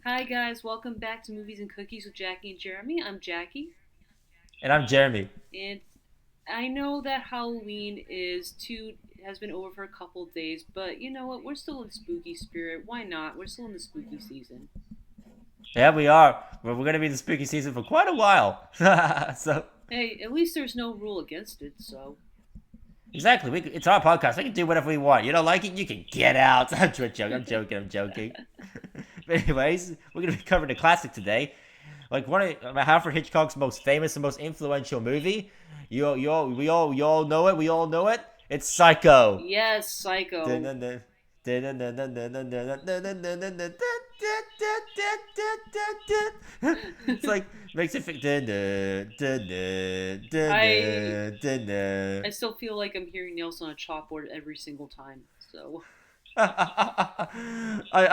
Hi guys, welcome back to Movies and Cookies with Jackie and Jeremy. I'm Jackie, And I'm Jeremy. and I know that Halloween has been over for a couple of days, but you know what? We're still in spooky spirit. Why not? We're still in the spooky season. Yeah, we are. We're going to be in the spooky season for quite a while. So, Hey, at least there's no rule against it, so exactly. It's our podcast. We can do whatever we want. You don't like it? You can get out. I'm joking. I'm joking. But anyways, we're going to be covering a classic today. Like one of Alfred Hitchcock's most famous and most influential movie. We all know it. We all know it. It's Psycho. yes, Psycho. It's like makes it I I still feel like I'm hearing nails on a chalkboard every single time. So I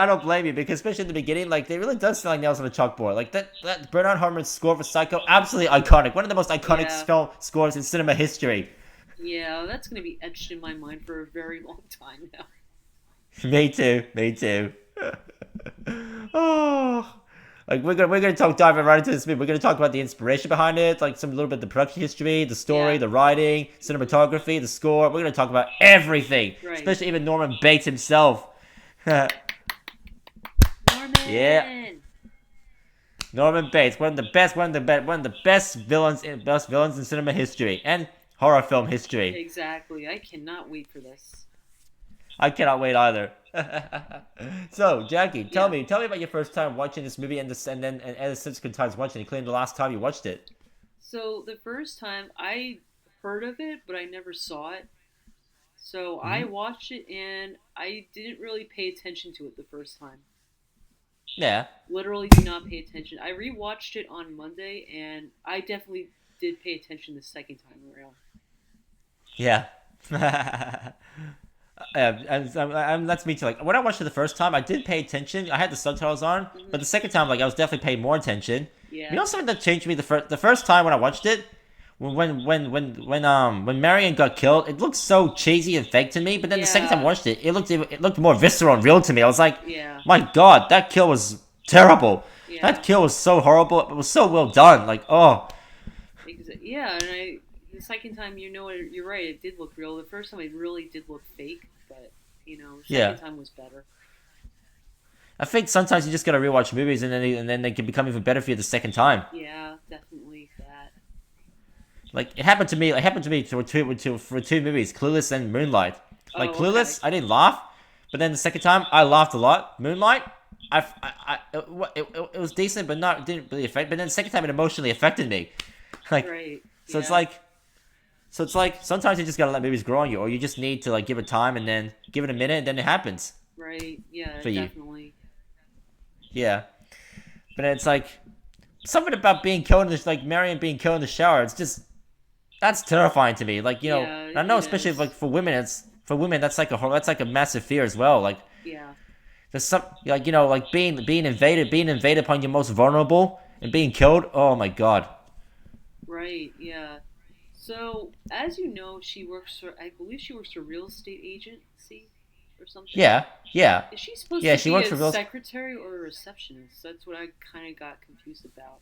don't blame you because especially in the beginning, like they really does sound like nails on a chalkboard. Like that Bernard Herrmann's score for Psycho, absolutely iconic. One of the most iconic yeah, scores in cinema history. yeah, that's gonna be etched in my mind for a very long time now. Me too. Me too. Oh, like we're gonna talk diving right into this movie. We're gonna talk about the inspiration behind it, like some little bit of the production history, the story, Yeah, the writing, cinematography, the score. We're gonna talk about everything, right. especially even Norman Bates himself. Yeah, Norman. Norman Bates, one of the best villains in cinema history and horror film history. Exactly. I cannot wait for this. I cannot wait either. So, Jackie, tell Yeah. me, tell me about your first time watching this movie and the subsequent times watching it, including the last time you watched it. So the first time I heard of it, but I never saw it. So I Hmm. watched it and I didn't really pay attention to it the first time. Yeah, Literally did not pay attention. I rewatched it on Monday and I definitely did pay attention the second time around. yeah. And that's me too. Like when I watched it the first time, I did pay attention. I had the subtitles on, but the Hmm. second time, like I was definitely paying more attention. You Yeah. know something that changed me the first time when I watched it, when Marion got killed, it looked so cheesy and fake to me. But then the second time I Yeah. watched it, it looked more visceral and real to me. I was like, Yeah. my God, that kill was terrible. That Yeah. kill was so horrible. It was so well done. Like, oh Yeah, and the second time, you're right. It did look real. The first time, it really did look fake, but the second yeah. time was better. I think sometimes you just gotta rewatch movies and then they can become even better for you the second time. Yeah, definitely that. Like it happened to me. It happened to me for two movies, Clueless and Moonlight. Like Oh, okay. Clueless, I didn't laugh, but then the second time I laughed a lot. Moonlight, it was decent, but not didn't really affect. But then the second time it emotionally affected me. Like Right. so it's Yeah. like so it's like sometimes you just gotta let movies grow on you, or you just need to like give it time and then give it a minute, and then it happens Right. Yeah. for you. Definitely. Yeah, but then it's like something about being killed in the like Marion being killed in the shower. It's just that's terrifying to me. Like Yeah. I know It especially if, is. like for women that's like a massive fear as well. Like Yeah. there's some like like being invaded upon your most vulnerable and being killed. Oh my god. Right. Yeah. So, as you know, I believe she works for real estate agency or something. Yeah, yeah, Is she supposed yeah. to She be works a for real. secretary or a receptionist? That's what I kind of got confused about.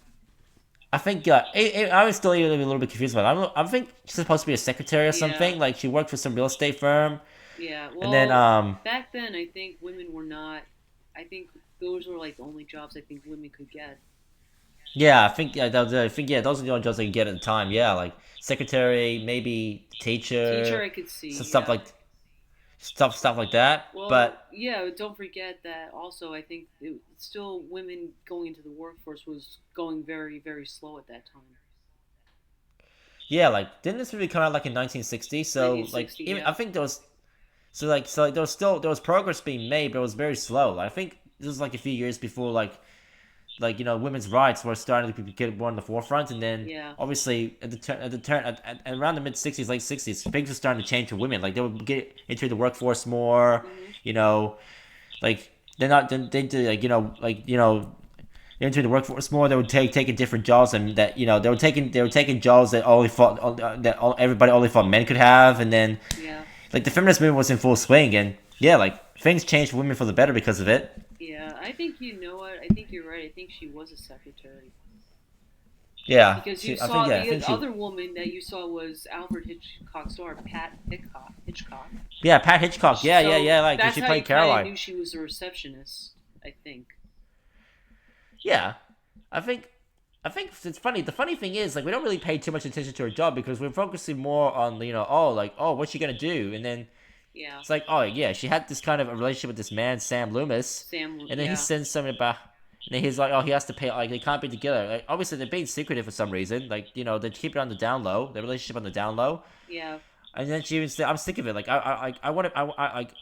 I think I was still even a little bit confused about it. I think she's supposed to be a secretary or Yeah. something. Like she worked for some real estate firm, Yeah. and then Well, back then, I think women were not. I think those were like the only jobs I think women could get. yeah, I think yeah, those are the only jobs I could get at the time. Yeah, like secretary, maybe Teacher, teacher, I could some see. stuff Yeah. like stuff like that. Well, But yeah, don't forget that also I think still women going into the workforce was going very, very slow at that time. yeah, like didn't this movie come out like in 1960? So like 1960, even yeah. I think there was so there was progress being made, but it was very slow. Like, I think this was like a few years before women's rights were starting to get more in the forefront, and then Yeah. obviously at around the mid 60s, late 60s, things were starting to change for women. Like they would get into the workforce more, Hmm. you know, like they're not they did they're into the workforce more. They would taking different jobs, and that they were taking jobs that everybody only thought men could have, and then Yeah. like the feminist movement was in full swing, and yeah, like things changed for women for the better because of it. Yeah, I think you know what. I think you're right. I think she was a secretary Yeah, because you she. I think saw yeah. I the think she. other woman that you saw was Alfred Hitchcock's daughter, Pat Hitchcock. Hitchcock. Yeah, Pat Hitchcock. Yeah, yeah, So yeah. Like that's she how you played kind of Caroline. knew she was a receptionist. I think. Yeah, I think. I think it's funny. The funny thing is, like, we don't really pay too much attention to her job because we're focusing more on, oh, what's she gonna do? And then Yeah, it's like, oh yeah, she had this kind of a relationship with this man, Sam Loomis, Sam. and then he Yeah, sends something about, and then he's like, oh, he has to pay, like they can't be together. Like obviously they're being secretive for some reason, like they keep it on the down low, the relationship on the down low. yeah, And then she was, I'm sick of it. Like I want to,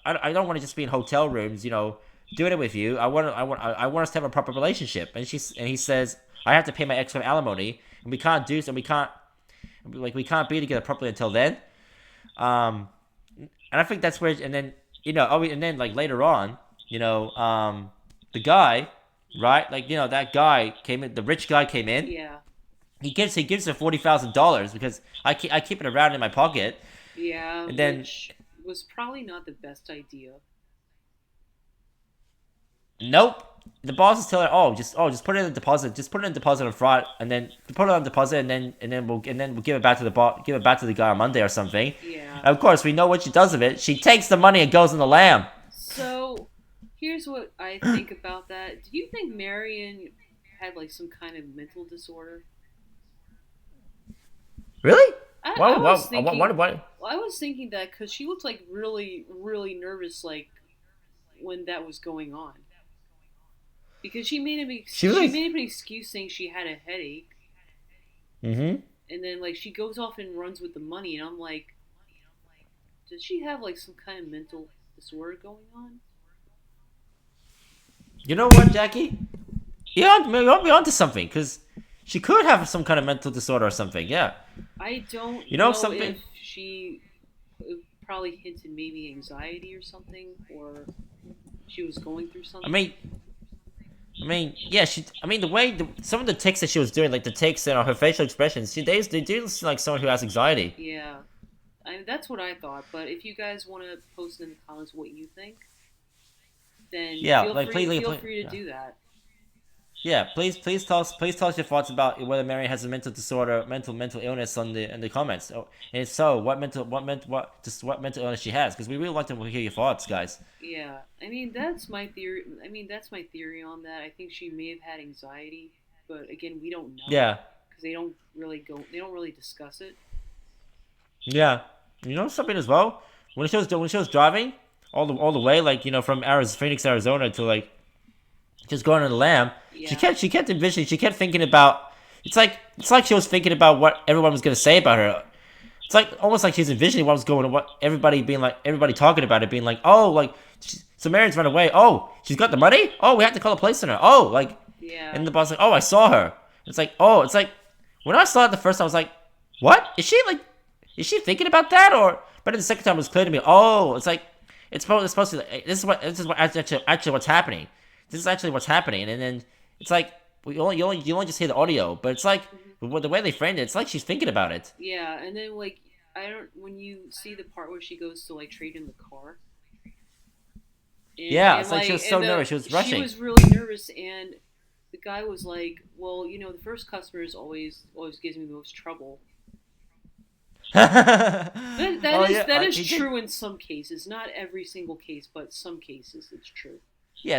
I don't want to just be in hotel rooms, doing it with you. I want us to have a proper relationship. And he says I have to pay my ex-wife alimony, and we can't do so. We can't, like, we can't be together properly until then. Um, and I think that's where, and then and then like later on, the guy, right? Like that guy came in, the rich guy came in. yeah, He gives her $40,000 because I keep it around in my pocket, yeah. and then Which was probably not the best idea. nope. The boss is telling her, just put it in a deposit, just put it in a deposit on front, and then put it on deposit, and then we'll give it back to give it back to the guy on Monday or something. Yeah. And of course, we know what she does with it. She takes the money and goes in the lamb. So, here's what I think about that. Do you think Marion had like some kind of mental disorder? Really? I was thinking. What? Well, I was thinking that because she looked like really, really nervous, like when that was going on. Because She she really? made up an excuse saying she had a headache, Mm-hmm. and then like she goes off and runs with the money, and I'm like, does she have like some kind of mental disorder going on? You know what, Jackie? You're onto something, because she could have some kind of mental disorder or something. Yeah. I don't You know know something? if she probably hinted maybe anxiety or something, or she was going through I something. mean, yeah. The way some of the ticks that she was doing, like the ticks and her facial expressions, they do seem like someone who has anxiety. Yeah, that's what I thought. But if you guys want to post in the comments what you think, then Yeah, like feel free to yeah. do that. Yeah, please tell us your thoughts about whether Mary has a mental disorder, mental illness in the comments. Oh, and if so, what mental illness she has, because we really like to hear your thoughts, guys. Yeah, I mean that's my theory. I mean that's my theory on that. I think she may have had anxiety, but again, we don't know Yeah, because they don't really go. They don't really discuss it. yeah. You know something as well. When she was driving all the way, like from Phoenix, Arizona to like just going on the lamb, Yeah, she kept envisioning, she kept thinking about. It's like she was thinking about what everyone was gonna say about her. It's like almost like she's envisioning what was going on, what everybody talking about it, being like, oh, like so Marion's run away. Oh, she's got the money. Oh, we have to call the police on her. Oh, like, yeah, and the boss like, oh, I saw her. It's like, oh, it's like when I saw it the first time, I was like, what is she like? Is she thinking about that or? But the second time, it was clear to me. Oh, it's like it's supposed to. This is what actually what's happening. This is actually what's happening, and then it's like you only just hear the audio, but it's like mhm, with the way they framed it, it's like she's thinking about it. yeah. And then like I don't when you see the part where she goes to like trade in the car, Yeah, and it's like she like was so and nervous, she was she rushing. was really nervous, and the guy was like, well, the first customer is always gives me the most trouble. That Oh that is yeah, that is he did. true in some cases, not every single case, but some cases it's true.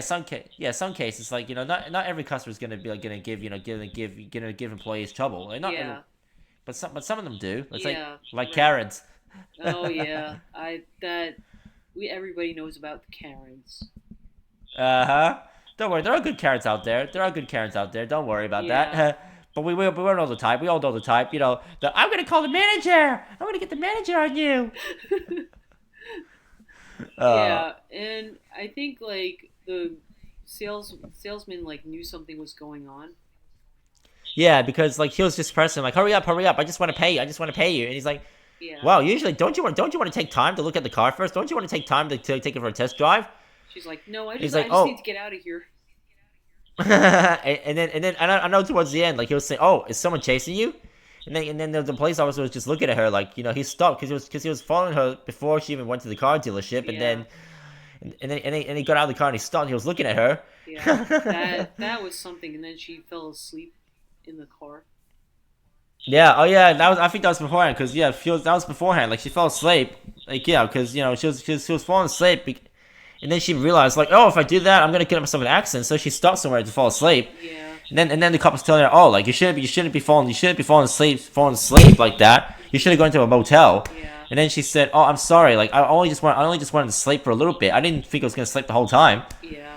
Some cases like not every customer is gonna be like gonna give employees trouble. Like, not every, Yeah, but some of them do. It's yeah, like right. Karens. Oh yeah, I that we everybody knows about the Karens. Uh-huh. Don't worry, there are good Karens out there. There are good Karens out there. Don't worry about Yeah, that. But we all know the type. We all know the type. I'm gonna call the manager. I'm gonna get the manager on you. Uh, yeah, and I think like the salesman like knew something was going on. yeah, because like he was just pressing like, hurry up, hurry up. I just want to pay you. I just want to pay you. And he's like, Yeah, wow. Usually, don't you want to take time to look at the car first? Don't you want to take time to take it for a test drive? she's like, no, He's I like, just need oh. to get out of here. And then I know towards the end, like he was saying, "Oh, is someone chasing you?" And then the police officer was just looking at her, like he stopped because he was following her before she even went to the car dealership, and Yeah, then and he got out of the car and he stopped. And he was looking at her. Yeah, that was something. And then she fell asleep in the car. Yeah. Oh yeah. That was. I think that was beforehand. Cause yeah, that was beforehand. Like she fell asleep. Like yeah, cause she was falling asleep. And then she realized like, oh, if I do that, I'm gonna get myself in an accident. So she stopped somewhere to fall asleep. Yeah. And then the cop was telling her, oh, like you shouldn't be falling asleep like that. You should have gone to a motel. Yeah. And then she said, oh, I'm sorry. Like I only just wanted to sleep for a little bit. I didn't think I was gonna sleep the whole time. Yeah.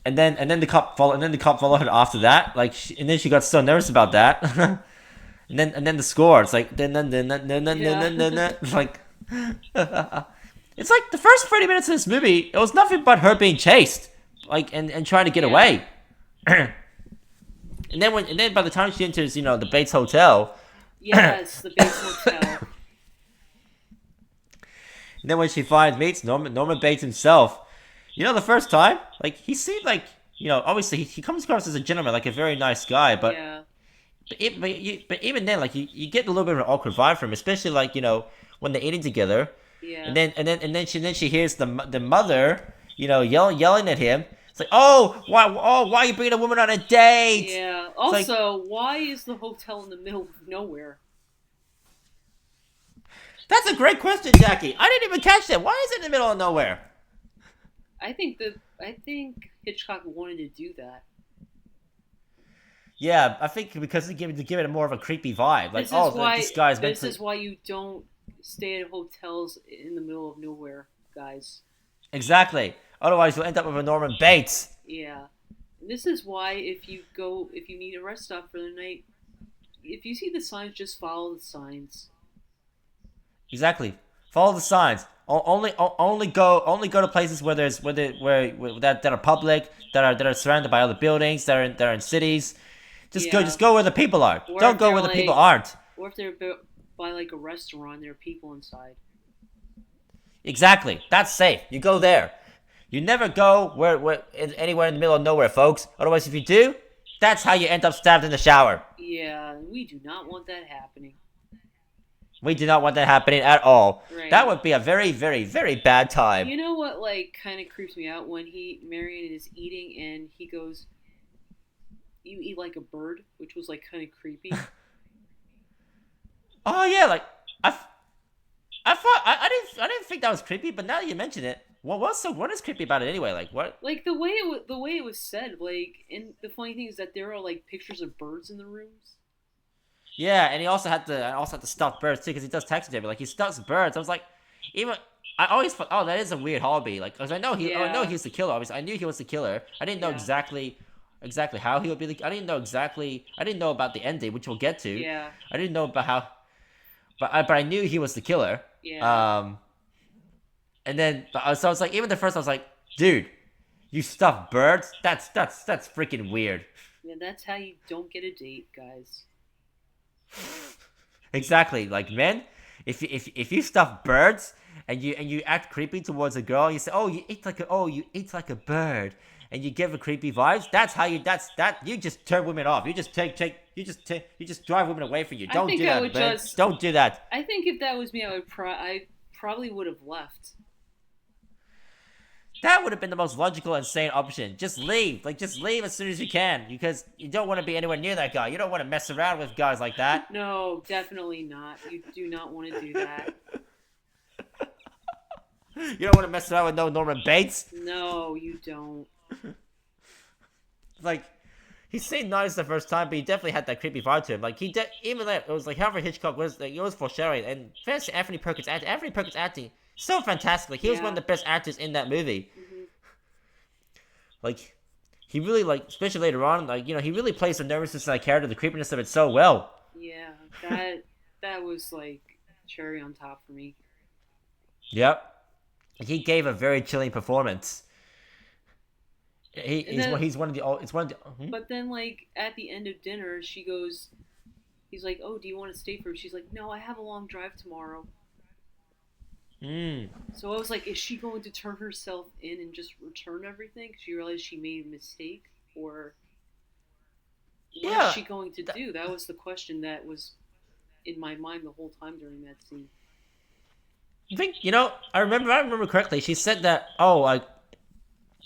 And then the cop followed her after that. Like and then she got so nervous about that. and then the score. It's like it's like it's like the first 30 minutes of this movie. It was nothing but her being chased, like and trying to get away. And then by the time she enters, the Bates Hotel. Yes, the Bates Hotel. And then when she meets Norman Bates himself, the first time, like he seemed like, obviously he comes across as a gentleman, like a very nice guy, but Yeah. but even then, like you get a little bit of an awkward vibe from him, especially like when they're eating together. Yeah. And then she hears the mother, yelling at him. It's like, why are you bringing a woman on a date? Yeah. It's Also, why is the hotel in the middle of nowhere? That's a great question, Jackie. I didn't even catch that. Why is it in the middle of nowhere? I think Hitchcock wanted to do that. Yeah, I think because to give it a more of a creepy vibe. Like, this guy's This is why you don't stay at hotels in the middle of nowhere, guys. Exactly. Otherwise, you'll end up with a Norman Bates. Yeah. And this is why if you need a rest stop for the night, if you see the signs, just follow the signs. Exactly. Follow the signs. Only go to places where that are public, that are surrounded by other buildings, that are in cities. Just go where the people are. Or Don't go where the people aren't. Or if they're by like a restaurant, there are people inside. Exactly. That's safe. You go there. You never go anywhere in the middle of nowhere, folks. Otherwise, if you do, that's how you end up stabbed in the shower. Yeah, we do not want that happening. We do not want that happening at all. Right. That would be a very, very, very bad time. You know what, like, kind of creeps me out when Marion is eating and he goes, "You eat like a bird," which was like kind of creepy. Oh yeah, like I thought I didn't think that was creepy, but now that you mention it, what is creepy about it anyway? Like what? Like the way it was said, like, and the funny thing is that there are like pictures of birds in the rooms. Yeah, and he also had to stuff birds too, because he does taxidermy. Like he stuffs birds. I was like, I always thought, oh, that is a weird hobby. Like, cause I know he's the killer. Obviously, I knew he was the killer. I didn't know exactly how he would be. I didn't know about the ending, which we'll get to. Yeah. I didn't know about how, but I knew he was the killer. Yeah. And then so I was like, even the first, I was like, dude, you stuff birds? That's freaking weird. Yeah, that's how you don't get a date, guys. Exactly, like men, if you stuff birds and you act creepy towards a girl, you say, you eat like a bird, and you give her creepy vibes. You just turn women off. You just drive women away from you. Don't do that, man. Don't do that. I think if that was me, I probably would have left. That would have been the most logical and sane option. Just leave. Like, just leave as soon as you can, because you don't want to be anywhere near that guy. You don't want to mess around with guys like that. No, definitely not. You do not want to do that. You don't want to mess around with no Norman Bates. No, you don't. Like, he seemed nice the first time, but he definitely had that creepy vibe to him. Like, even that, it was like Alfred Hitchcock was, like, it was foreshadowing. And Anthony Perkins acting so fantastic. Like, he was one of the best actors in that movie. Mm-hmm. Like, he really, like, especially later on, like, he really plays the nervousness of that character, the creepiness of it so well. Yeah, that was, like, cherry on top for me. Yep. He gave a very chilling performance. He's one of the. But then, like, at the end of dinner, he's like, "Oh, do you want to stay for?" She's like, "No, I have a long drive tomorrow." So I was like, is she going to turn herself in and just return everything because she realized she made a mistake? Or what is she going to do? That was the question that was in my mind the whole time during that scene. I think I remember correctly. She said that I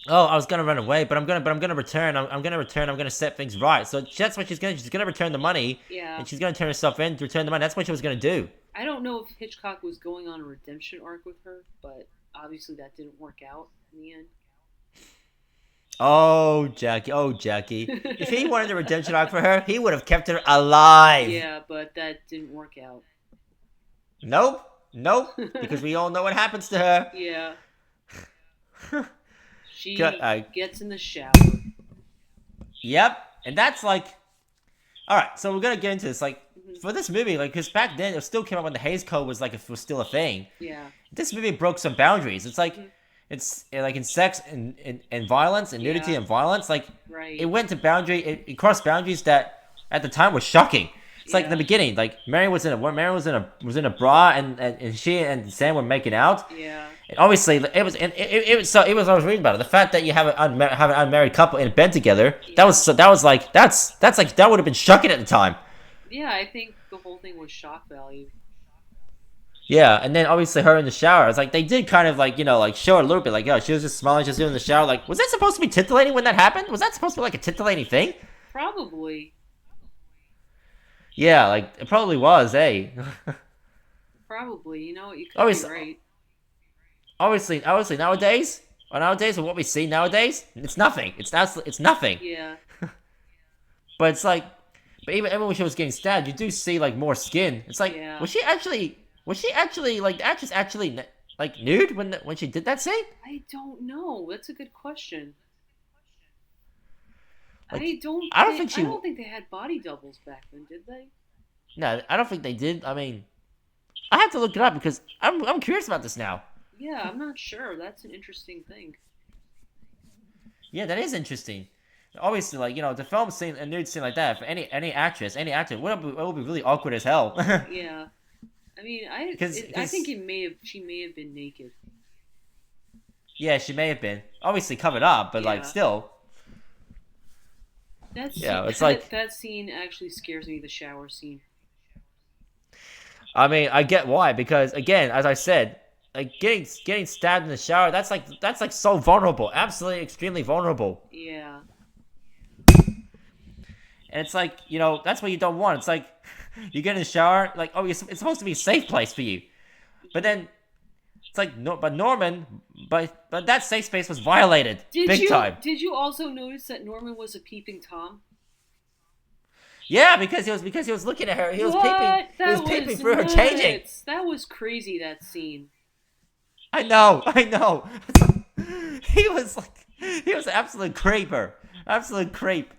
was gonna run away, but I'm gonna return. I'm gonna return. I'm gonna set things right. So that's what she's gonna return the money, Yeah. and she's gonna turn herself in to return the money. That's what she was gonna do. I don't know if Hitchcock was going on a redemption arc with her, but obviously that didn't work out in the Oh, Jackie. If he end. wanted a redemption arc for her, he would have kept her alive. Yeah, but that didn't work out. Nope, nope. Because we all know what happens to her. Yeah. She Uh, gets in the shower. yep, and that's like, all right. So we're gonna get into this. Like Hmm. for this movie, like because back then it still came out when the Hays Code was still a thing. Yeah. This movie broke some boundaries. It's like Mhm. it's like in sex and violence and nudity Yeah. and violence. Like Right. it went to it crossed boundaries that at the time was shocking. It's like in the Yeah. beginning, like Mary was in a bra and she and Sam were making out. Yeah. And obviously, it was I was reading about it. The fact that you have have an unmarried couple in bed together, Yeah. that was like that's like that would have been shocking at the time. Yeah, I think the whole thing was shock value. Yeah, and then obviously her in the shower. It's like they did kind of like like show it a little bit like she was just smiling, just in the shower. Like was that supposed to be titillating when that happened? Was that supposed to be like a titillating thing? Probably. Yeah, like it probably was. Probably. You know, you could be obviously, right. obviously nowadays with what we see nowadays, it's nothing. It's nothing. Yeah. But it's like, but even when she was getting stabbed, you do see like more skin. It's like, Yeah. was she actually like the actress actually like nude when she did that scene? I don't know. That's a good question. Like, I don't think they had body doubles back then, did they? no, I don't think they did. I mean, I have to look it up because I'm curious about this now. Yeah, I'm not sure. That's an interesting thing. Yeah, that is interesting. Obviously, like the film scene, a nude scene like that for any actress, any actor, it would be really awkward as hell. Yeah. I mean, Because I think she may have been naked. yeah, she may have been obviously covered up, but like Yeah. still, yeah, it's like that scene actually scares me. The shower scene. I mean, I get why because again, as I said, like getting stabbed in the shower, that's like so vulnerable, absolutely extremely vulnerable. Yeah. And it's like, that's what you don't want. It's like you get in the shower, like it's supposed to be a safe place for you. But then it's like no, but Norman, but that safe space was violated big time. Did you also notice that Norman was a peeping Tom? Yeah, because he was looking at her. He was What? peeping. He was That peeping was through her changing. nuts. That was crazy. That scene. I know. He was like he was an absolute creeper. Absolute creep.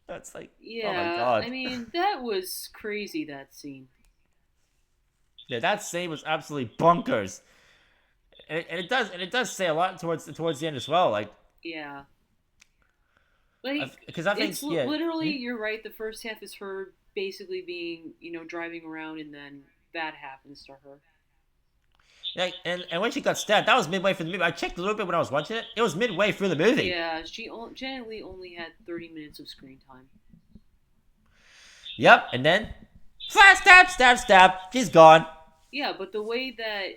That's like, Yeah. oh my god. I mean, that was crazy. That scene. Yeah, that scene was absolutely bonkers. And it does say a lot towards the end as well. Like, Yeah. Like because I think it's yeah, literally, you're right. The first half is her basically being, driving around, and then that happens to her. like, and when she got stabbed, that was midway through the movie. I checked a little bit when I was watching it. It was midway through the movie. Yeah, she generally only had 30 minutes of screen time. Yep, and then flash, stab. She's gone. Yeah, but the way that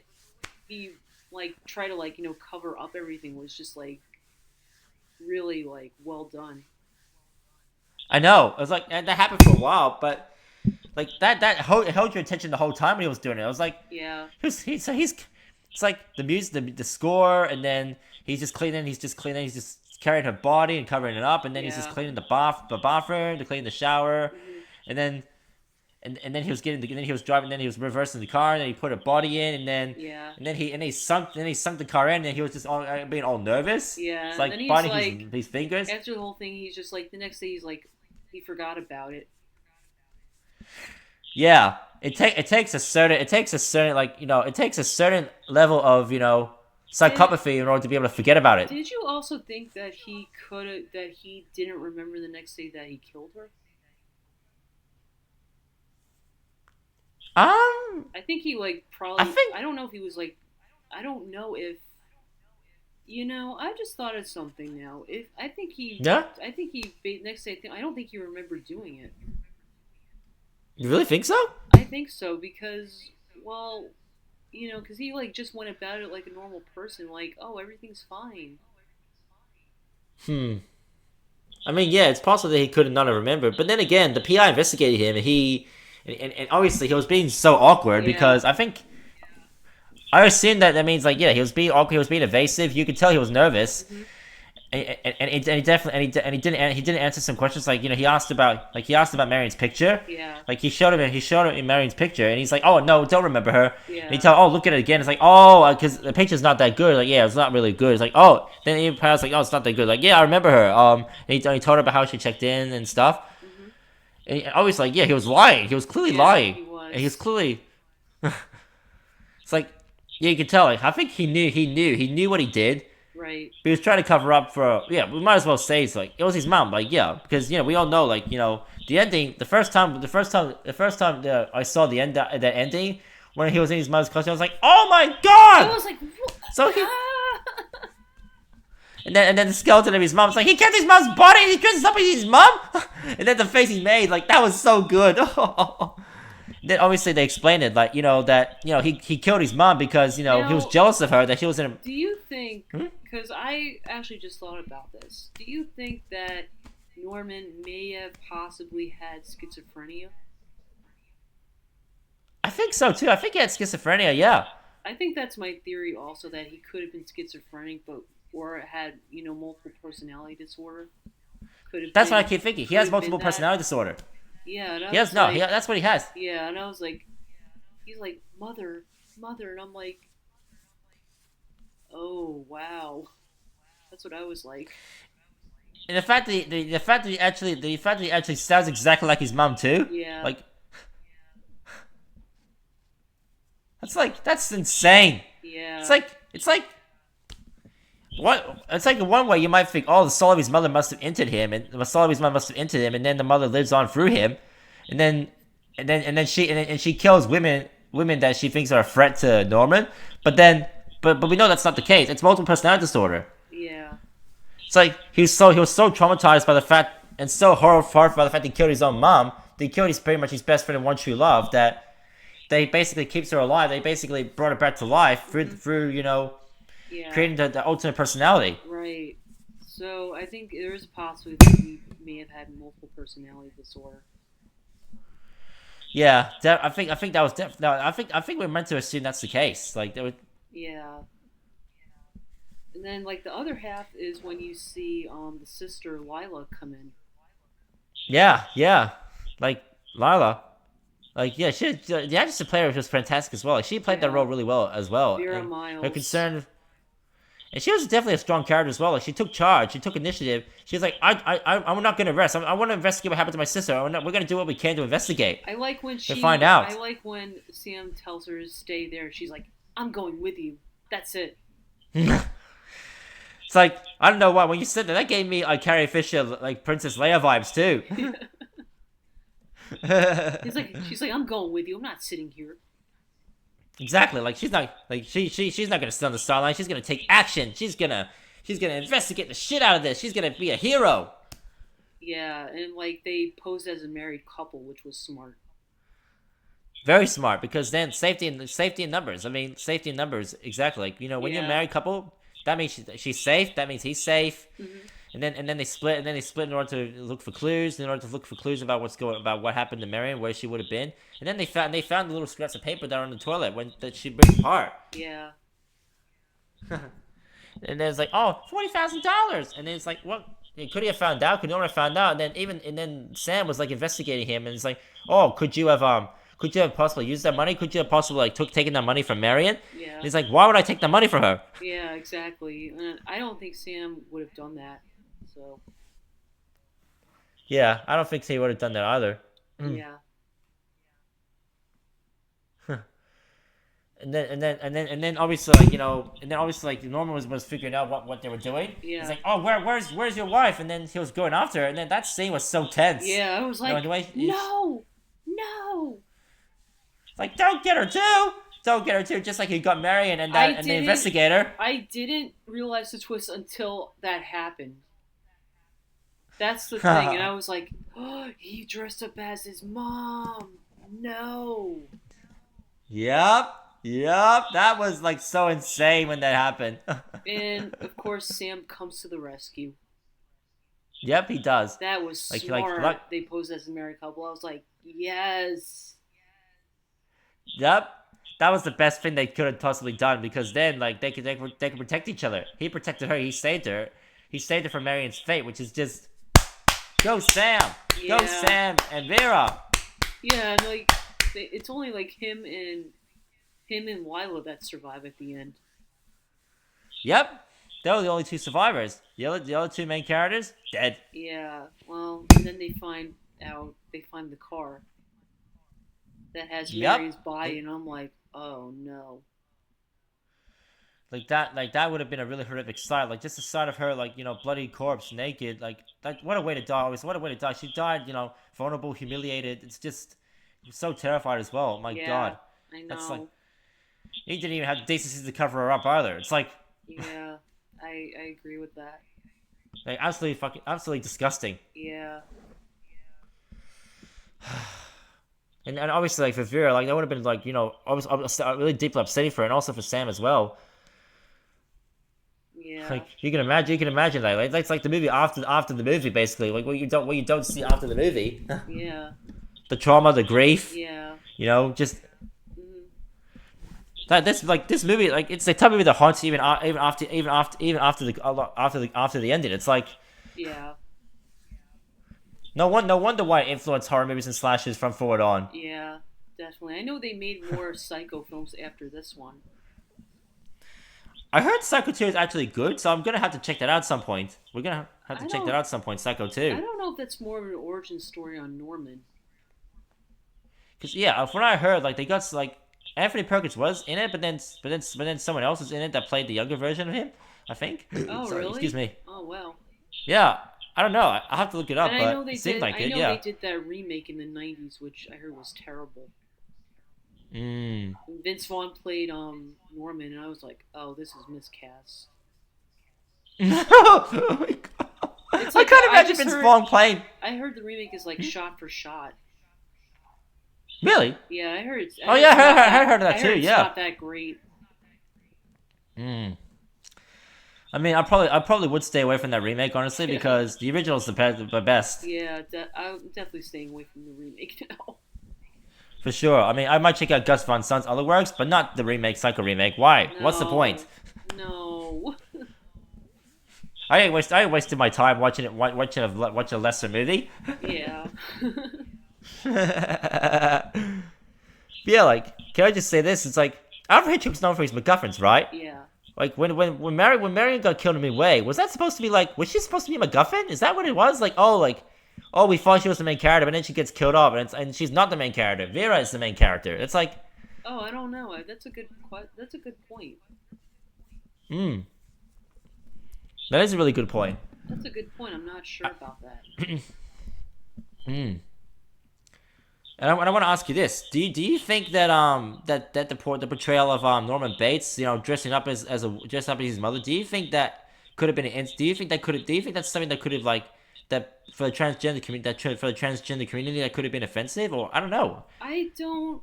he like tried to cover up everything was just like really like well done. I know. It was like and that happened for a while, but like it held your attention the whole time when he was doing it. I was like, Yeah. he's it's like the music, the score, and then he's just cleaning, he's just carrying her body and covering it up, and then he's just Yeah. cleaning the bathroom, to clean the shower, Hmm. and then and then he was then he was driving, then he was reversing the car, and then he put a body in, Yeah. and then he sunk the car in, and he was just being all nervous. Yeah. It's And like then he's biting like, his fingers. after the whole thing, he's just like, the next day he's like, he forgot about it. Yeah, it takes a certain like it takes a certain level of psychopathy in order to be able to forget about it. Did you also think that he didn't remember the next day that he killed her? I think he probably. I don't know if he was like. I don't know if. I just thought of something now. If I think he. Yeah, I think he next day. I don't think he remembered doing it. you really think so? I think so because, well, because he like just went about it like a normal person, like, oh, everything's fine. Hmm. I mean, yeah, it's possible that he could not have remembered. But then again, the PI investigated him, and and obviously he was being so awkward Yeah. because I assume that means like, yeah, he was being awkward, he was being evasive. You could tell he was nervous, Hmm. and he definitely he didn't answer some questions like, he asked about Marion's picture. Yeah. Like he showed him in Marion's picture, and he's like, oh no, don't remember her. And he Yeah. tell, oh, look at it again. It's like, oh, because the picture's not that good. Like, yeah, it's not really good. It's like, oh, then he was like, oh, it's not that good. Like, yeah, I remember her. And he told her about how she checked in and stuff. Hmm. And I was like, yeah, he was lying. He was clearly Yeah, lying. he And he was was. clearly. It's like, yeah, you can tell. Like, I think he knew what he did. Right. But he was trying to cover up for. Yeah, we might as well say it's like it was his mom. Like, yeah, because we all know, like, the ending. The first time I saw that ending when he was in his mother's costume, I was like, oh my I god! was like, what? So he Ah! and then the skeleton of his mom's like, he kept his mom's body. He dresses up as his mom. And then the face he made, like, that was so good. Then obviously they explained it, like, that he killed his mom because he was Now, jealous of her that she was in a. do you think, Hmm? because I actually just thought about this, do you think that Norman may have possibly had schizophrenia? I think so too. I think he had schizophrenia. Yeah, I think that's my theory also, that he could have been schizophrenic, but or had, multiple personality disorder. Could have that's what I been, keep thinking. He could has have been multiple that. personality disorder. Yeah, and I He has was no. like, That's what he has. yeah, and I was like, he's like, mother, mother, and I'm like, oh wow, that's what I was like. And the fact that he actually sounds exactly like his mom too. Yeah, Like, that's insane. yeah, It's like what? It's like in one way you might think, oh, the soul of his mother must have entered him, and the soul of his mother must have entered him, and then the mother lives on through him, and then she kills women that she thinks are a threat to Norman, but we know that's not the case. It's multiple personality disorder. yeah, It's like he was so traumatized by the fact and so horrified by the fact he killed his own mom. That he killed pretty much his best friend and one true love. That they basically keeps her alive. They basically brought her back to life through yeah. creating the ultimate personality. Right. So I think there is a possibility that he may have had multiple personality disorder. Yeah, I think that was no, I think we're meant to assume that's the case. Like there was, Yeah. And then like the other half is when you see the sister Lila come in. yeah, like Lila, like yeah, the actress who played her was fantastic as well. Like she played that Yeah. role really well as well, Vera and her Miles. concern. And she was definitely a strong character as well. Like she took charge, she took initiative. She was like, I'm not gonna rest. I want to investigate what happened to my sister. We're gonna do what we can to investigate I like when to find I out. like when Sam tells her to stay there. She's like, "I'm going with you. That's it." It's like I don't know why when you said that gave me like Carrie Fisher like Princess Leia vibes too. She's like, "I'm going with you. I'm not sitting here." Exactly. Like she's not gonna sit on the sideline. She's gonna take action. She's gonna investigate the shit out of this. She's gonna be a hero. Yeah, and like they posed as a married couple, which was smart. Very smart because then safety in numbers. I mean safety in numbers exactly. Like when you're a Yeah. married couple, that means she's safe. That means he's safe. Hmm. And then they split. And then they split in order to look for clues. In order to look for clues about what happened to Marion, where she would have been. And then they found the little scraps of paper that are on the toilet when that she brings apart. Yeah. And then it's like, oh, $40,000. And then it's like, what? Could he have found out? Could no one have found out? And then Sam was like investigating him, and it's like, oh, could you have possibly used that money? Could you have possibly like taken that money from Marion? And Yeah. he's like, why would I take that money from her? Yeah. Exactly. And I don't think Sam would have done that. So Yeah, I don't think he would have done that either. yeah. And then obviously like Norman was figuring out what they were doing. He's Yeah. like, oh, where's your wife? And then he was going after her, and then that scene was so tense. Yeah. I was You know, like, the way no, no. it's like, don't get her too. Don't get her too. Just like he got Marion and I the didn't. investigator. I didn't realize the twist until that happened. That's the thing, and I was like, oh, he dressed up as his mom. No. Yep. Yup, that was like so insane when that happened. And of course, Sam comes to the rescue. Yep, he does. That was Like, smart. They posed as a married couple. I was like, yes. yep. That was the best thing they could have possibly done because then, like, they could protect each other. He protected her. He saved her. He saved her from Marion's fate, which is just go Yeah. Sam and Vera. Yeah, and like, it's only like him and Lila that survive at the end. Yep, they were the only two survivors. The other two main characters dead. Yeah. Well, and then they find the car that has Yep, Mary's body, and I'm like, oh no. like that would have been a really horrific sight. Like just the sight of her, like bloody corpse, naked. Like what a way to die. Always, what a way to die. She died, vulnerable, humiliated. It's just so terrified as well. My Yeah, God, I that's like know. he didn't even have the decency to cover her up either. It's Yeah, I agree with that. like absolutely disgusting. Yeah, And obviously, like for Vera, like that would have been like obviously really deeply upsetting for her, and also for Sam as well. yeah, Like you can imagine that. Like that's like the movie after the movie, basically. Like what you don't see after the movie, yeah, the trauma, the grief. yeah. Just Mhm. that this movie, like it's the type of movie that haunts you even after the ending. It's like Yeah, no wonder why it influenced horror movies and slashes from forward on. yeah, definitely. I know they made more Psycho films after this one. I heard Psycho 2 is actually good, so I'm gonna have to check that out at some point. We're gonna have to I check that don't, out at some point, Psycho I 2. don't know if that's more of an origin story on Norman. Because yeah, from what I heard, like they got like Anthony Perkins was in it, but then someone else was in it that played the younger version of him. I think. Oh, Sorry, excuse really? me. Oh, well. Yeah, I don't know. I'll have to look it And up, I know but they it seemed did. like I it. know they Yeah. did that remake in the '90s, which I heard was terrible. Mm. Vince Vaughn played Norman, and I was like, oh, this is miscast. No. Oh my God. It's I like can't I imagine just Vince heard. Vaughn playing. I heard the remake is like shot for shot. Really? Yeah, I heard it's. I Oh heard yeah, it's not I that. heard of I that heard too. it's Yeah. not that great. Mm. I mean, I probably would stay away from that remake honestly because the original is the best Yeah, I'm definitely staying away from the remake now. for sure. I mean, I might check out Gus Van Sant's other works, but not the remake, Psycho remake. Why? What's the point? No, no. I wasted my time watching a lesser movie. Yeah. Yeah, like, can I just say this? It's like Alfred Hitchcock's known for his MacGuffins, right? Yeah. Like when Marion got killed in Midway, was that supposed to be like? Was she supposed to be a MacGuffin? Is that what it was? Oh, we thought she was the main character, but then she gets killed off, and she's not the main character. Vera is the main character. It's like, Oh, I don't know. That's a good point. hmm, that is a really good point. That's a good point. I'm not sure about that. Hmm. And I want to ask you this: Do you think that the portrayal of Norman Bates, dressing up dressing up as his mother, do you think that could have been do you think that's something that could have like that for the transgender community that could have been offensive, or I don't know. I don't.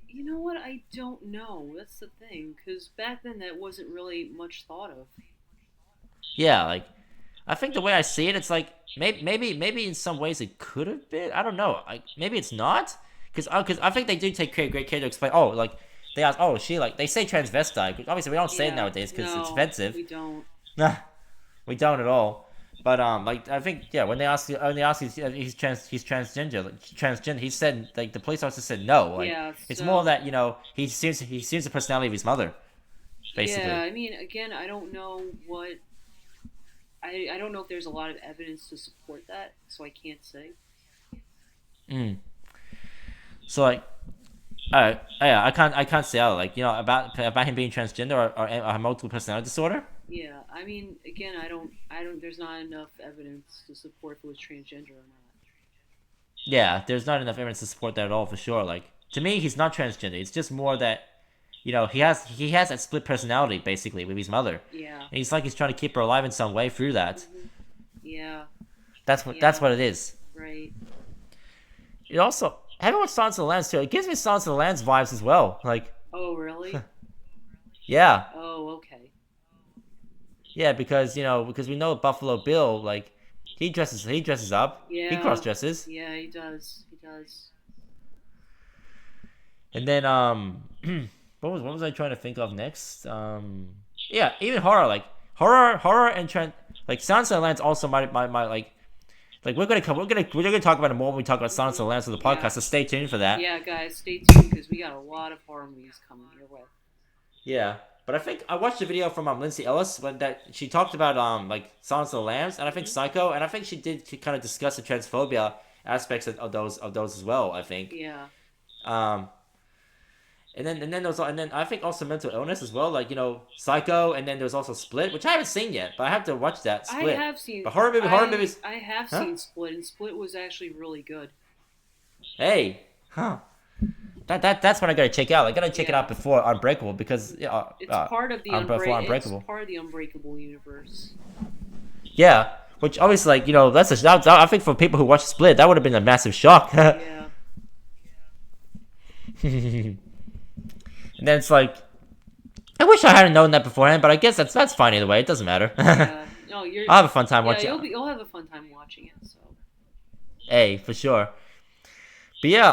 You know what? I don't know. That's the thing. Because back then, that wasn't really much thought of. Yeah, like I think the way I see it, it's like maybe in some ways it could have been. I don't know. Like maybe it's not because I think they do take great care to explain. Oh, like they ask, oh, she like they say transvestite. Obviously, we don't say it Yeah. nowadays because it's No, offensive. we don't. Nah, we don't at all. But like I think yeah, when they ask he's transgender, he said like the police officer said no. Like Yeah. it's more So. that he seems the personality of his mother, basically. Yeah. I mean, again, I don't know what. I don't know if there's a lot of evidence to support that, so I can't say. Mm. So like, yeah, I can't say out like about him being transgender or multiple personality disorder. Yeah. I mean, again, I don't. There's not enough evidence to support if it was transgender or not. Yeah, there's not enough evidence to support that at all for sure. Like to me, he's not transgender. It's just more that he has that split personality basically with his mother. Yeah. And he's trying to keep her alive in some way through that. Yeah. That's what it is. Right. It also, having watched Silence of the Lambs too, it gives me Silence of the Lambs vibes as well. Like Oh, really? Yeah, Oh, okay. yeah, because we know Buffalo Bill, like he dresses up, he cross Yeah. dresses, Yeah, he does. He does. and then what was I trying to think of next? Yeah, even horror, like horror and Trent, like Silence of the Lambs also my like we're gonna talk about it more when we talk about Silence of the Lambs of the Yeah. podcast. So stay tuned for that. Yeah, guys, stay tuned because we got a lot of horror movies coming your way. Yeah, but I think I watched a video from Lindsay Ellis when that she talked about like Silence of the Lambs and I think Hmm. Psycho, and I think she did kind of discuss the transphobia aspects of those as well. I think. Yeah. Um, and then I think also mental illness as well, like Psycho, and then there's also Split, which I haven't seen yet, but I have to watch that I Split. have seen But horror movies, I have huh? seen Split, and Split was actually really good. Hey, huh? That's what I gotta check out. I gotta check it Yeah. out before Unbreakable because It's part of the before It's Unbreakable. part of the Unbreakable universe. Yeah, which always like I think for people who watch Split, that would have been a massive shock. Yeah. And then it's like, I wish I hadn't known that beforehand, but I guess that's fine either way. It doesn't matter. Yeah. No, you're I'll have a fun time yeah, watching. you'll have a fun time watching it, so. Hey, for sure. But yeah,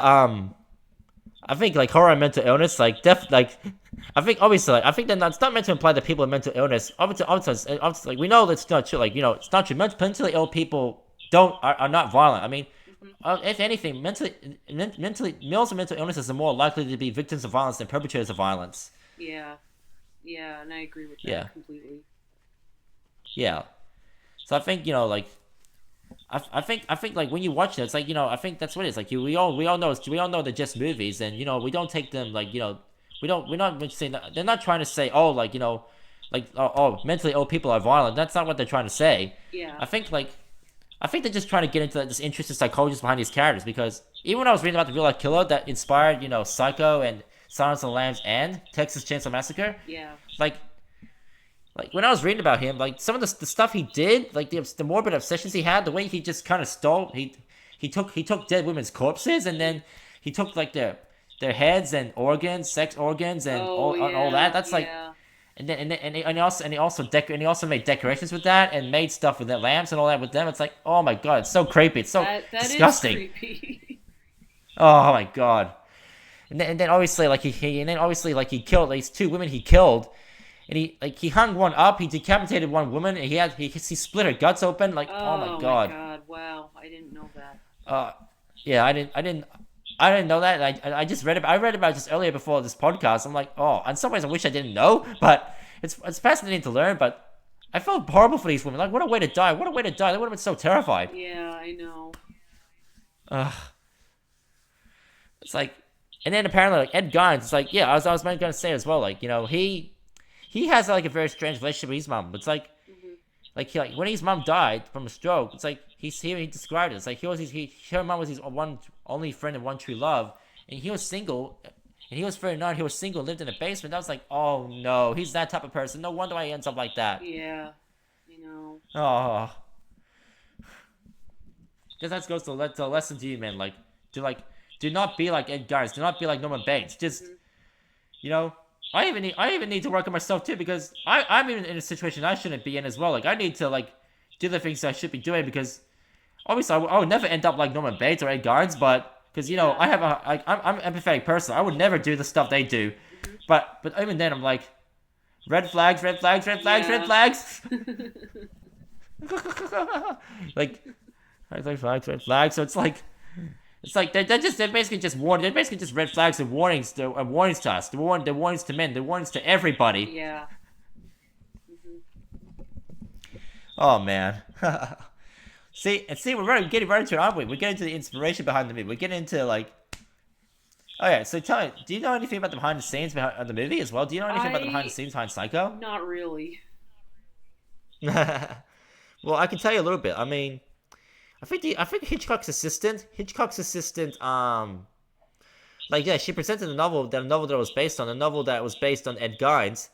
I think like horror and mental illness, like I think obviously, like, I think that it's not meant to imply that people with mental illness. Obviously, like we know that's not true. Like it's not true. Mentally ill people are not violent. I mean, Hmm. if anything, mentally males with mental illnesses are more likely to be victims of violence than perpetrators of violence. Yeah. Yeah, and I agree with Yeah, that completely. yeah. So I think like I think like when you watch it, it's like I think that's what it is. Like we all know they're just movies, and we don't take them like we're not saying they're not trying to say like mentally ill people are violent. That's not what they're trying to say. Yeah. I think they're just trying to get into this interesting psychologist behind these characters because even when I was reading about the real life killer that inspired Psycho and Silence of the Lambs and Texas Chainsaw Massacre, Yeah. like when I was reading about him, like some of the stuff he did, like the morbid obsessions he had, the way he just kind of stole, he took dead women's corpses and then he took like their heads and organs, sex organs, and Oh, all that. yeah. That's like, Yeah. and he also made decorations with that and made stuff with the lamps and all that with them. It's like, oh my god, it's so creepy, it's so That is disgusting. creepy. Oh my god. And then obviously like he killed these two women he killed, and he hung one up, he decapitated one woman, and he split her guts open. Like, oh my Oh my god. god. Wow. I didn't know that. Uh, yeah, I didn't know that. I just read about. I read about it just earlier before this podcast. I'm like, oh, in some ways I wish I didn't know, but it's fascinating to learn. But I felt horrible for these women. Like, what a way to die! What a way to die! They would have been so terrified. Yeah, I know. Ugh. It's like, and then apparently like Ed Gein. It's like, yeah, I was gonna say as well. Like, he has like a very strange relationship with his mom. It's Hmm. like when his mom died from a stroke. It's like he described it. It's like her mom was his one only friend and one true love, and he was single. And he was 39. He was single, lived in a basement. I was like, oh no, he's that type of person. No wonder why he ends up like that. Yeah. I know. Oh, guess that goes to lesson to you, man. Do not be like Ed Gein. Do not be like Norman Bates. Just Hmm. you know, I even need to work on myself too because I'm even in a situation I shouldn't be in as well. Like I need to like do the things I should be doing because obviously I would never end up like Norman Bates or Ed Gein, but because Yeah. I'm an empathetic person. I would never do the stuff they do, Hmm. but even then I'm like red flags, red flags, red flags, red Yeah. flags. Like red flags, red flags. So it's like they're basically just warning. They're basically just red flags and warnings to us. They're warnings to men. They're warnings to everybody. Yeah. Hmm. Oh man. See, we're getting right into it, aren't we? We're getting to the inspiration behind the movie. We're getting into like. Oh yeah. So tell me, do you know anything about the behind the scenes behind the movie as well? Do you know anything about the behind the I scenes behind Psycho? Not really. Well, I can tell you a little bit. I mean, I think Hitchcock's assistant, like yeah, she presented the novel that was based on, the novel that was based on Ed Gein's,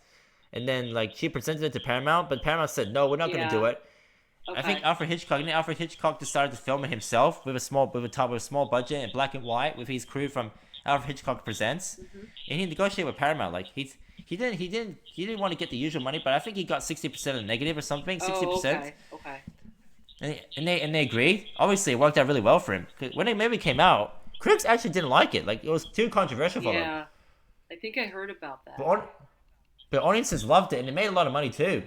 and then like she presented it to Paramount, but Paramount said no, we're not gonna do Yeah. it. I think Okay. Alfred Hitchcock decided to film it himself with a small budget in black and white with his crew from Alfred Hitchcock Presents, Hmm. and he negotiated with Paramount. Like he didn't want to get the usual money, but I think he got 60% of the negative or something, 60%, Okay. Okay. and they agreed. Obviously, it worked out really well for him. 'Cause when the movie came out, critics actually didn't like it. Like it was too controversial for them. Yeah. I think I heard about But, that. but audiences loved it, and it made a lot of money too.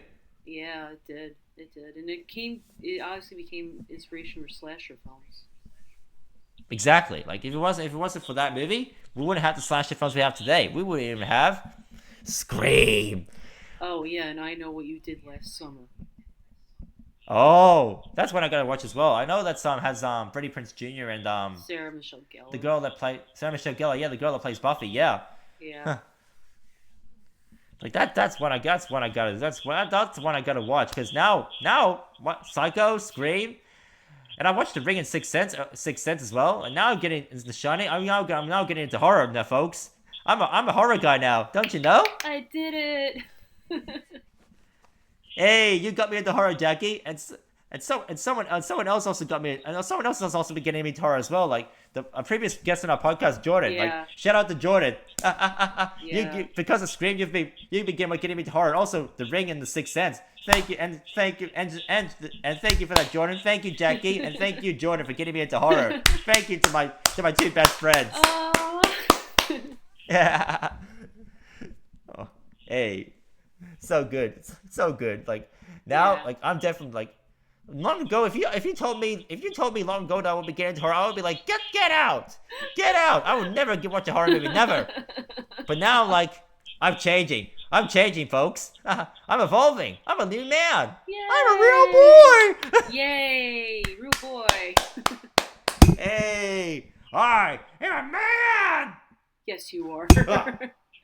Yeah, it did. It did, and it obviously became inspiration for slasher films. Exactly. Like if it wasn't for that movie, we wouldn't have the slasher films we have today. We wouldn't even have Scream. Oh yeah, and I Know What You Did Last Summer. Oh, that's one I gotta watch as well. I know that song has Freddie Prinze Jr. and Sarah Michelle the Gellar. girl that played Sarah Michelle Gellar. Yeah, the girl that plays Buffy. Yeah, Yeah. like that. That's one I got. That's one I got. That's one I gotta watch because now what Psycho, Scream, and I watched The Ring and Sixth Sense as well. And now I'm getting into The Shining. I'm now getting into horror now, folks. I'm a horror guy now. Don't you know? I did it. Hey, you got me into horror, Jackie, and someone else also got me, and someone else has also been getting me into horror as well. Like a previous guest on our podcast, Jordan. Yeah. Like shout out to Jordan. Yeah. Because of Scream, you've been getting me into horror. And also, The Ring and The Sixth Sense. Thank you and thank you and thank you for that, Jordan. Thank you, Jackie, and thank you, Jordan, for getting me into horror. Thank you to my two best friends. Oh. Yeah. Oh, hey. So good, so good. Like now, Yeah. like I'm definitely like long ago. If you told me long ago that I would be getting into horror, I would be like get out. I would never watch a horror movie, never. But now, like I'm changing, folks. I'm evolving. I'm a new man. Yay. I'm a real boy. Yay, real boy. Hey, I am a man. Yes, you are.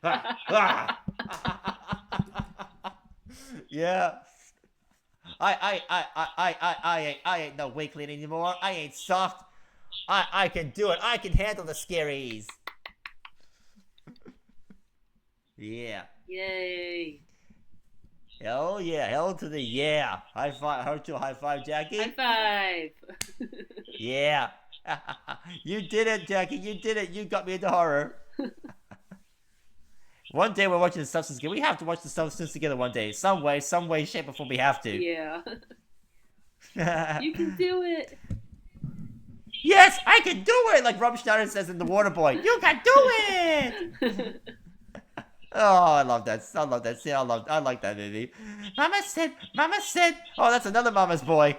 Ah. Yeah. I ain't no weakling anymore. I ain't soft. I can do it. I can handle the scaries. Yeah. Yay. Hell yeah. Hell to the yeah. High five. High five, Jackie. High five. Yeah. You did it, Jackie. You did it. You got me into horror. One day we're watching The Substance together. We have to watch The Substance together one day. Some way, shape, or form we have to. Yeah. You can do it. Yes, I can do it! Like Rob Schneider says in The Waterboy. You can do it! Oh, I love that. I love that scene. I like that movie. Mama said. Oh, that's another Mama's Boy.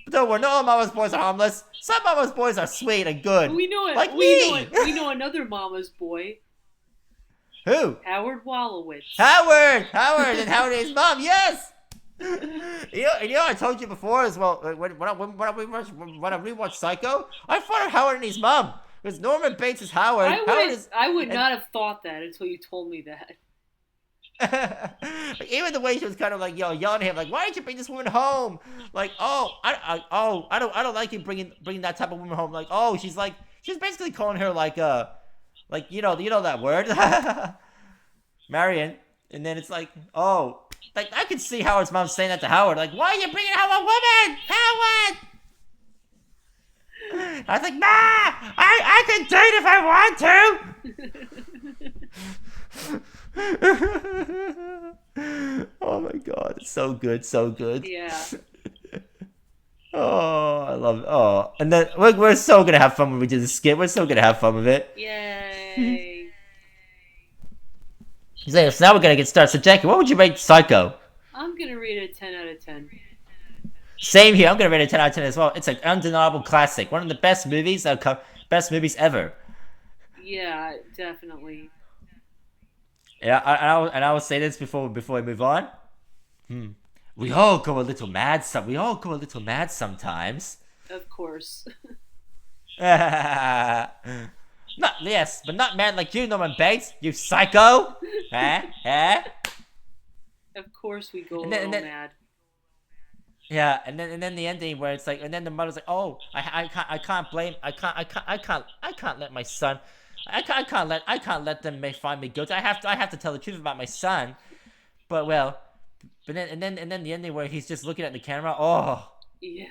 But don't worry, not all Mama's Boys are harmless. Some Mama's Boys are sweet and good. We know it. Like we me. know another mama's boy. Who? Howard Wolowitz. Howard and his mom. Yes. You know, I told you before as well. When I rewatched Psycho, I thought of Howard and his mom. Because Norman Bates is Howard. I would not have thought that until you told me that. Like, even the way she was kind of like yelling at him, like, "Why didn't you bring this woman home?" Like, I don't like you bringing that type of woman home. Like, she's basically calling her like you know that word, Marion. And then it's like, like I could see Howard's mom saying that to Howard, like, "Why are you bringing home a woman, Howard?" I was like, "Ma, I can date if I want to." Oh my god, it's so good, so good. Yeah. Oh, I love it. Oh, and then we're so gonna have fun when we do the skit. We're so gonna have fun with it. Yay. So now we're gonna get started. So Jackie, what would you rate Psycho? I'm gonna rate it a 10 out of 10. Same here. I'm gonna rate it 10 out of 10 as well. It's an undeniable classic. One of the best movies ever. Yeah, definitely. Yeah, I will say this before we move on. We all go a little mad. We all go a little mad sometimes. Of course. But not mad like you, Norman Bates. You psycho. Of course we go And then- a and little then- mad. Yeah, and then the ending where it's like, and then the mother's like, "Oh, I can't let my son, I can't let them find me guilty. I have to tell the truth about my son." But then the ending where he's just looking at the camera. Oh, Yeah.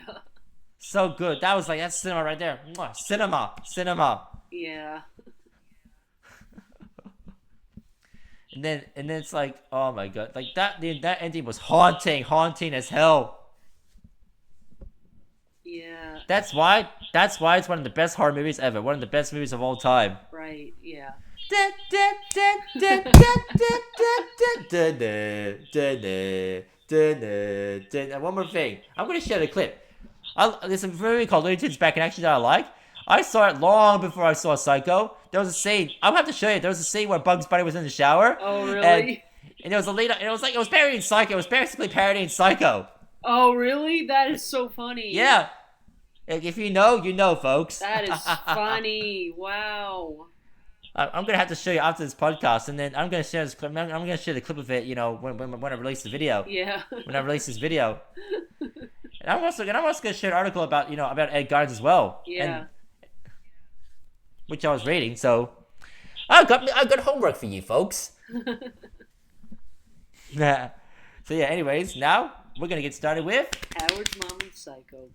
so good. That's cinema right there. Mwah. Cinema. Yeah. And then it's like, oh my god, like that ending was haunting as hell. Yeah. That's why it's one of the best horror movies ever, one of the best movies of all time. Right. Yeah. And one more thing, I'm gonna share the clip. There's a movie called Looney Tunes Back in Action that I like. I saw it long before I saw Psycho. There was a scene. I'll have to show you. There was a scene where Bugs Bunny was in the shower, Oh, and really? and it was a lead. And it was like it was parodying Psycho. It was basically parodying Psycho. Oh, really? That is so funny. Yeah. Like, if you know, you know, folks. That is funny. Wow. I'm gonna have to show you after this podcast, and then I'm gonna share this clip. I'm gonna share the clip of it. You know, when I release the video. Yeah. When I release this video, and I'm also gonna share an article about about Ed Gardens as well. Yeah. Which I was reading. So I got homework for you, folks. So yeah. Anyways, now we're gonna get started with Howard's Mom and Psycho.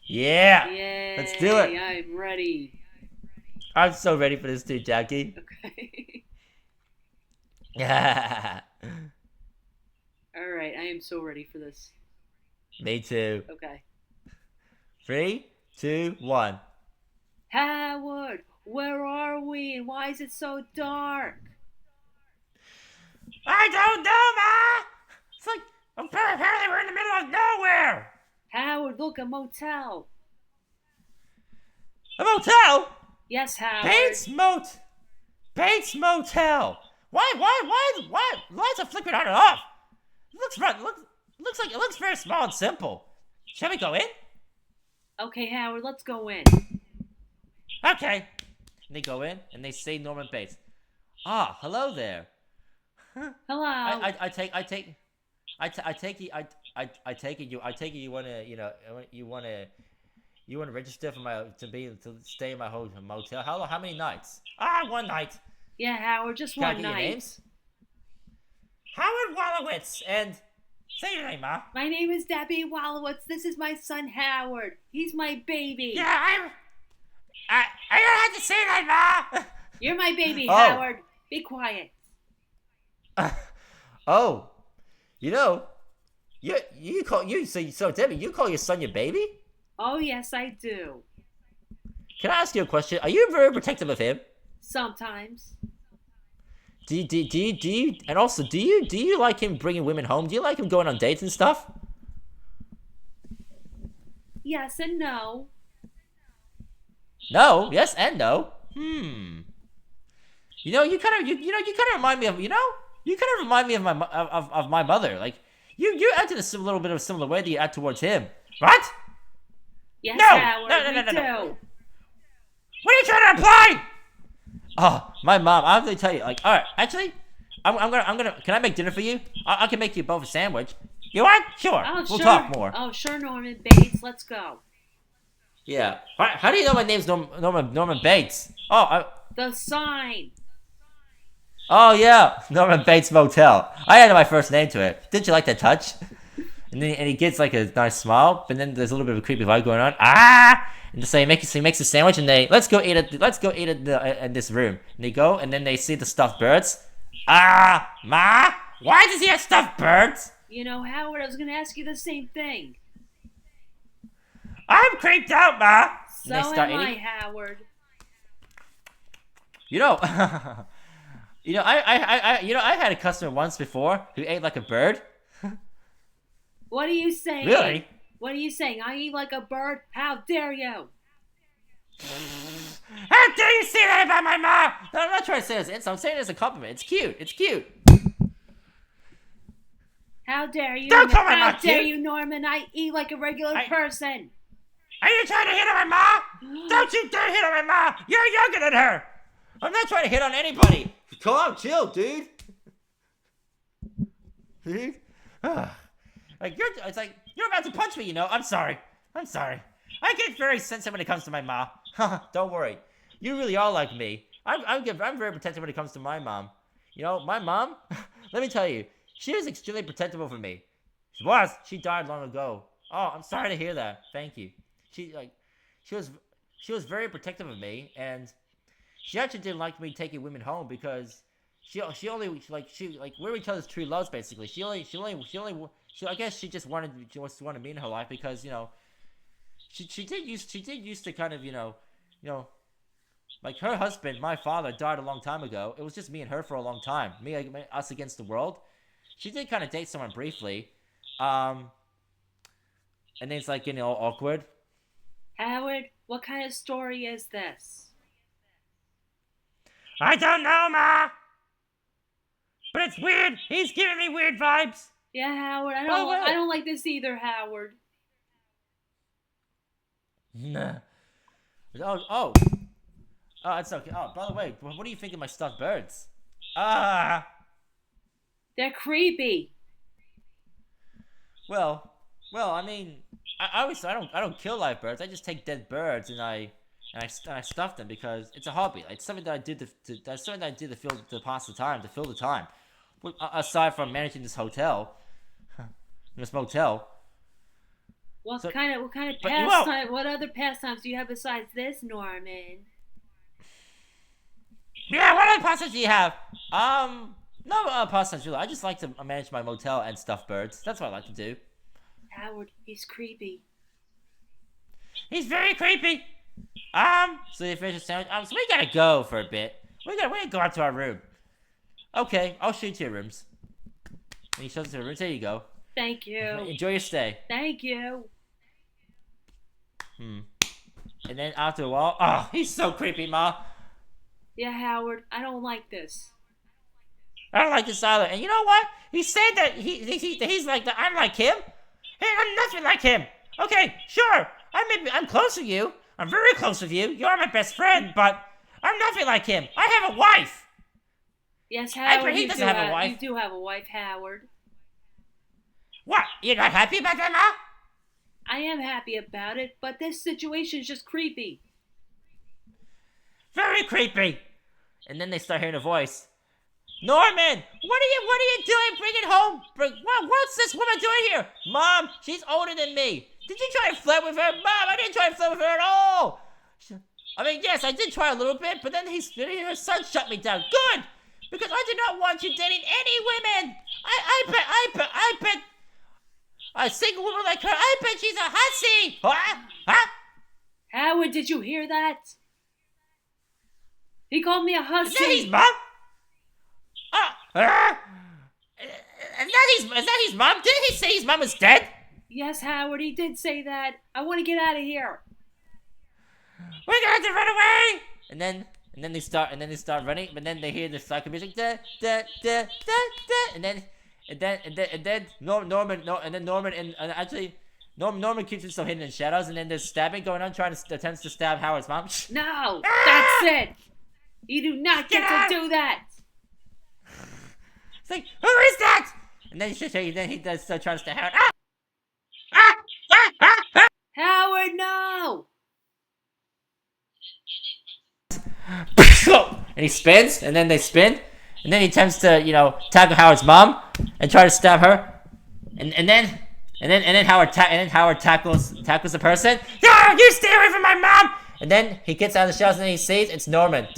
yeah. Yay. Let's do it. I'm ready. I'm so ready for this too, Jackie. Okay. Yeah. All right. I am so ready for this. Me too. Okay. 3, 2, 1. Howard, where are we? And why is it so dark? I don't know, Ma. It's like apparently we're in the middle of nowhere. Howard, look, a motel. A motel? Yes, Howard. Bates Motel. Why? Lights are flickering on and off. Looks like it looks very small and simple. Shall we go in? Okay, Howard, let's go in. Okay. And they go in and they see Norman Bates. Ah, hello there. Hello. I take it you wanna register for to stay in my motel. How many nights? One night. Yeah, Howard, just Can I one get your night. names? Howard Wolowitz, and say your name, Ma. My name is Debbie Wallowitz. This is my son Howard. He's my baby. Yeah, I don't have to say that, Ma. You're my baby, Oh. Howard. Be quiet. Oh, you so Debbie, you call your son your baby? Oh, yes, I do. Can I ask you a question? Are you very protective of him? Sometimes. Do you and also do you like him bringing women home? Do you like him going on dates and stuff? Yes and no. No, yes and no. You kind of remind me of of my mother. Like you act in a little bit of a similar way that you act towards him. What? Yes, No! Howard, No, we do. What are you trying to imply? Oh, my mom. I'm gonna tell you. Like, all right, actually, I'm gonna. Can I make dinner for you? I can make you both a sandwich. You want? Sure. Oh, We'll sure. talk more. Oh, sure, Norman Bates. Let's go. Yeah. How do you know my name's Norman Bates? The sign. Oh yeah, Norman Bates Motel. I added my first name to it. Didn't you like that touch? And he gets like a nice smile, but then there's a little bit of a creepy vibe going on. And so he makes a sandwich, and let's go eat in this room. And they go, and then they see the stuffed birds. Ma, why does he have stuffed birds? You know, Howard, I was going to ask you the same thing. I'm creeped out, Ma. So And they start am I, eating. Howard. You know, I had a customer once before who ate like a bird. What are you saying? Really? What are you saying? I eat like a bird? How dare you? How dare you say that about my mom? No, I'm not trying to say it as an insult. I'm saying it as a compliment. It's cute. It's cute. How dare you? Don't call my How mom dare cute. you, Norman? I eat like a regular person. Are you trying to hit on my mom? Don't you dare hit on my mom. You're younger than her. I'm not trying to hit on anybody. Calm, chill, dude. Dude. It's like you're about to punch me. You know. I'm sorry. I get very sensitive when it comes to my mom. Don't worry. You really are like me. I'm very protective when it comes to my mom. You know, my mom. Let me tell you, she was extremely protective over me. She was. She died long ago. Oh, I'm sorry to hear that. Thank you. She was she was very protective of me, and she actually didn't like me taking women home because she only like we're each other's true loves basically. She I guess she just wanted me in her life because she did used to kind of you know like her husband, my father, died a long time ago. It was just me and her for a long time. Us against the world. She did kind of date someone briefly, and then it's like getting all awkward. Howard, what kind of story is this? I don't know, Ma, but it's weird. He's giving me weird vibes. Yeah, Howard, Oh, I wait. don't like this either, Howard. Nah. Oh, it's okay. Oh, by the way, what do you think of my stuffed birds? Ah, They're creepy. well, I mean, I don't kill live birds. I just take dead birds and I stuff them because it's a hobby. It's something that I do that's something that I do to pass the time, to fill the time. Aside from managing this hotel, this motel. What So, kind of but you won't. pastime? What other pastimes do you have besides this, Norman? Yeah, what other pastimes do you have? No pastimes really. I just like to manage my motel and stuff birds. That's what I like to do. Howard, he's creepy. He's very creepy. So you finish the sandwich. So we gotta go for a bit. We gotta go out to our room. Okay, I'll show you to your rooms. And he shows us to the rooms. There you go. Thank you. Enjoy your stay. Thank you. And then after a while, oh, he's so creepy, Ma. Yeah, Howard, I don't like this. I don't like this either. And you know what? He said that he's like that. I'm like him. Hey, I'm nothing like him. Okay, sure. I'm close to you. I'm very close with you. You're my best friend, but I'm nothing like him. I have a wife. Yes, Howard, he doesn't have a wife. You do have a wife, Howard. What? You're not happy about that, Ma? I am happy about it, but this situation is just creepy. Very creepy. And then they start hearing a voice. Norman, what are you doing? Bring it home. What's this woman doing here? Mom, she's older than me. Did you try and flirt with her? Mom, I didn't try and flirt with her at all. I mean, yes, I did try a little bit, but then her son shut me down. Good, because I did not want you dating any women. I bet a single woman like her, I bet she's a hussy. Huh? Howard, did you hear that? He called me a Is that his hussy. mom? Is that his mom? Didn't he say his mom is dead? Yes, Howard, he did say that. I want to get out of here. We're gonna have to run away! And then they start running, but then they hear the psycho music, and then Norman Norman keeps himself hidden in shadows, and then there's stabbing going on, attempts to stab Howard's mom. No, that's it. You do not get to do that. It's like, who is that? And then he does start trying to stab Howard. Ah! Howard, no. And he spins, and then they spin, and then he attempts to, tackle Howard's mom and try to stab her, and then Howard tackles the person. No, you stay away from my mom! And then he gets out of the shells and then he sees it's Norman.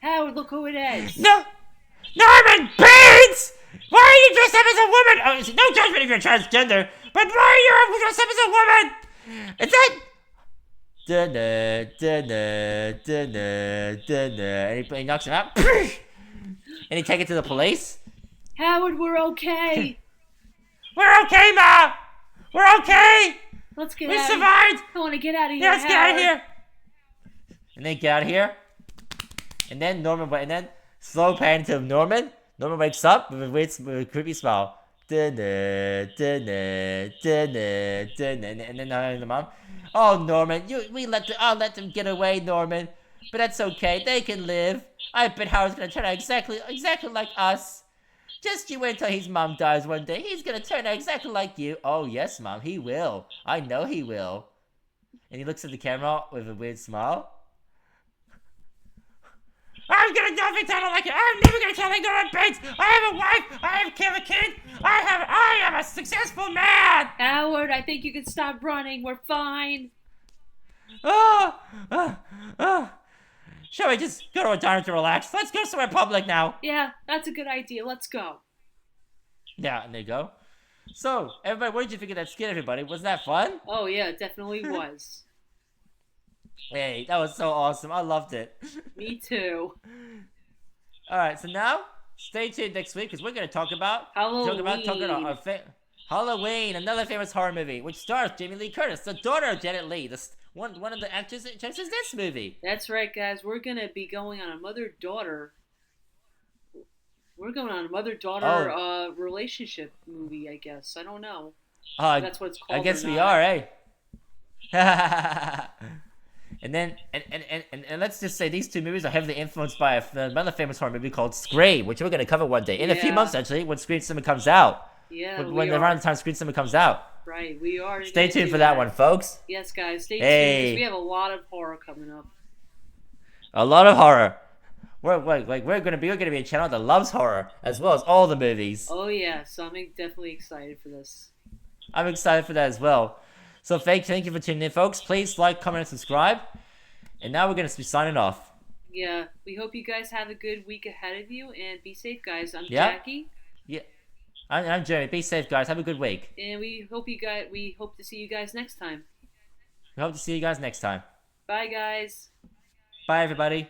Howard, look who it is. No, Norman Bates! Why are you dressed up as a woman? Oh, no judgment if you're transgender, but why are you dressed up as a woman? Is that? And he knocks him out. And he takes it to the police. Howard, we're okay. We're okay, Ma! We're okay! Let's get We out survived! of here. I want to get out of here. Yeah, let's get out of Howard. here! And they get out of here. And then slow pan to Norman. Norman wakes up with a creepy smile. And then the mom. Oh, Norman, I'll let them get away, Norman. But that's okay. They can live. I bet Howard's gonna turn out exactly like us. Just you wait until his mom dies one day. He's gonna turn out exactly like you. Oh yes, Mom, he will. I know he will. And he looks at the camera with a weird smile. I'm gonna never tell her like it. I'm never gonna tell her Norman Bates. I have a wife. I have a kid. I am a successful man. Howard, I think you can stop running. We're fine. Ah, ah, ah. Shall we just go to a diner to relax? Let's go somewhere public now. Yeah, that's a good idea. Let's go. Yeah, and they go. So, everybody, what did you think of that skit, everybody? Was that fun? Oh, yeah, it definitely was. Hey, that was so awesome. I loved it. Me too. Alright, so now, stay tuned next week because we're going to talk about Halloween, another famous horror movie, which stars Jamie Lee Curtis, the daughter of Janet Leigh, one of the actors in this movie. That's right, guys. We're going to be going on a mother-daughter. We're going on a mother-daughter relationship movie, I guess. I don't know. That's what it's called. I guess we are, eh? And then, and let's just say these two movies are heavily influenced by another famous horror movie called Scream, which we're going to cover one day. In a few months, actually, when Scream Cinema comes out. Yeah, when around the time Scream Cinema comes out. Right, we are. Stay tuned for that one, folks. Yes, guys, stay tuned, because we have a lot of horror coming up. A lot of horror. We're gonna be a channel that loves horror as well as all the movies. Oh yeah, so I'm definitely excited for this. I'm excited for that as well. So thank you for tuning in, folks. Please like, comment, and subscribe. And now we're gonna be signing off. Yeah, we hope you guys have a good week ahead of you, and be safe, guys. I'm Jackie. Yeah, I'm Jeremy. Be safe, guys. Have a good week. And we hope to see you guys next time. We hope to see you guys next time. Bye, guys. Bye, everybody.